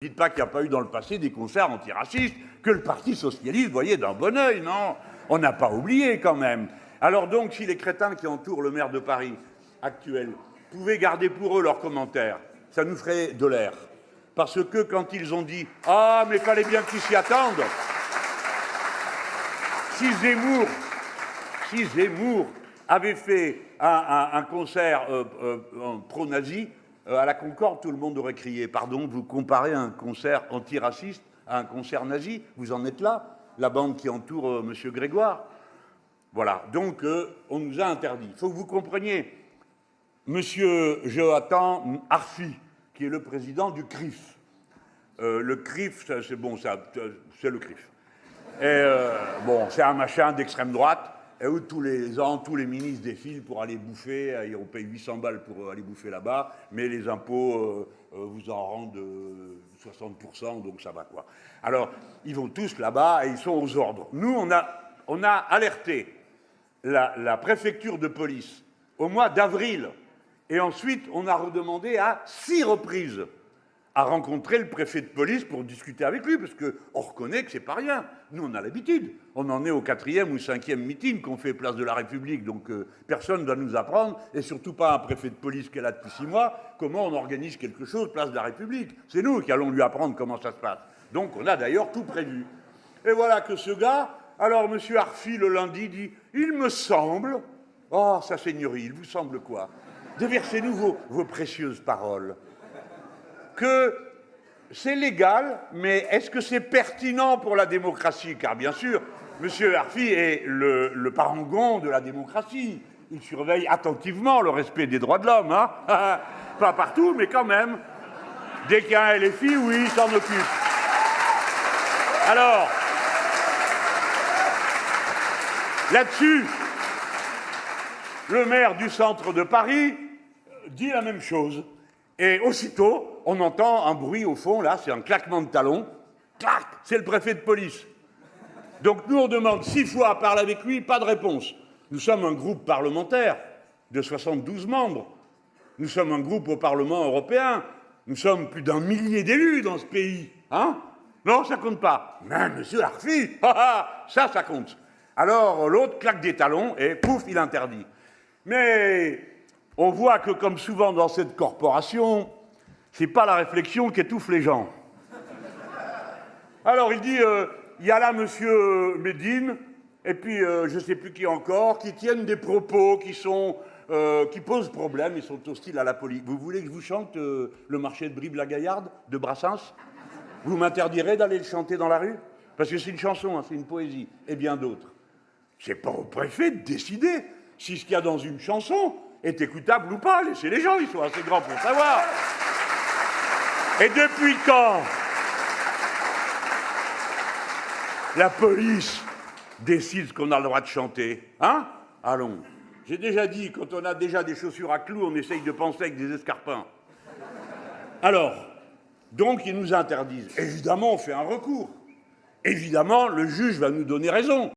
Dites pas qu'il n'y a pas eu dans le passé des concerts antiracistes que le Parti socialiste voyait d'un bon œil, non? On n'a pas oublié quand même. Alors donc, si les crétins qui entourent le maire de Paris actuel pouvaient garder pour eux leurs commentaires, ça nous ferait de l'air. Parce que quand ils ont dit « Ah, mais fallait bien qu'ils s'y attendent !» Si Zemmour avait fait un concert pro-nazi, à la Concorde, tout le monde aurait crié « Pardon, vous comparez un concert antiraciste à un concert nazi? Vous en êtes là ?» La bande qui entoure M. Grégoire. Voilà, donc on nous a interdit. Il faut que vous compreniez, M. Jonathan Arfi, qui est le président du CRIF. Le CRIF, c'est bon, c'est le CRIF. Bon, c'est un machin d'extrême droite, et où tous les ans, tous les ministres défilent pour aller bouffer, et on paye 800 balles pour aller bouffer là-bas, mais les impôts vous en rendent 60%, donc ça va quoi. Alors, ils vont tous là-bas et ils sont aux ordres. Nous, on a alerté la préfecture de police au mois d'avril, et ensuite, on a redemandé à 6 reprises à rencontrer le préfet de police pour discuter avec lui, parce qu'on reconnaît que c'est pas rien. Nous, on a l'habitude. On en est au 4e ou 5e meeting qu'on fait place de la République, donc personne ne doit nous apprendre, et surtout pas un préfet de police qui est là depuis 6 mois, comment on organise quelque chose place de la République. C'est nous qui allons lui apprendre comment ça se passe. Donc on a d'ailleurs tout prévu. Et voilà que ce gars, alors M. Arfi, le lundi, dit « Il me semble... » Oh, sa seigneurie, il vous semble quoi? Déversez-nous vos précieuses paroles. Que c'est légal, mais est-ce que c'est pertinent pour la démocratie? Car bien sûr, M. Arfi est le parangon de la démocratie. Il surveille attentivement le respect des droits de l'homme. Hein. Pas partout, mais quand même. Dès qu'il y a un LFI, oui, il s'en occupe. Alors, là-dessus, le maire du centre de Paris dit la même chose. Et aussitôt, on entend un bruit au fond, là, c'est un claquement de talons. Clac, c'est le préfet de police. Donc nous, on demande 6 fois à parler avec lui, pas de réponse. Nous sommes un groupe parlementaire de 72 membres. Nous sommes un groupe au Parlement européen. Nous sommes plus d'1 millier d'élus dans ce pays. Hein? Non, ça compte pas. Mais monsieur Arfi, ça compte. Alors l'autre claque des talons et pouf, il interdit. Mais on voit que, comme souvent dans cette corporation, c'est pas la réflexion qui étouffe les gens. Alors il dit, il y a là monsieur Médine, et puis je sais plus qui encore, qui tiennent des propos qui posent problème, ils sont hostiles à la police. Vous voulez que je vous chante le marché de Brive-la-Gaillarde de Brassens? Vous m'interdirez d'aller le chanter dans la rue? Parce que c'est une chanson, hein, c'est une poésie, et bien d'autres. C'est pas au préfet de décider si ce qu'il y a dans une chanson est écoutable ou pas. Laissez les gens, ils sont assez grands pour savoir. Et depuis quand la police décide ce qu'on a le droit de chanter? Hein? Allons. J'ai déjà dit, quand on a déjà des chaussures à clous, on essaye de penser avec des escarpins. Alors, donc ils nous interdisent. Évidemment, on fait un recours. Évidemment, le juge va nous donner raison.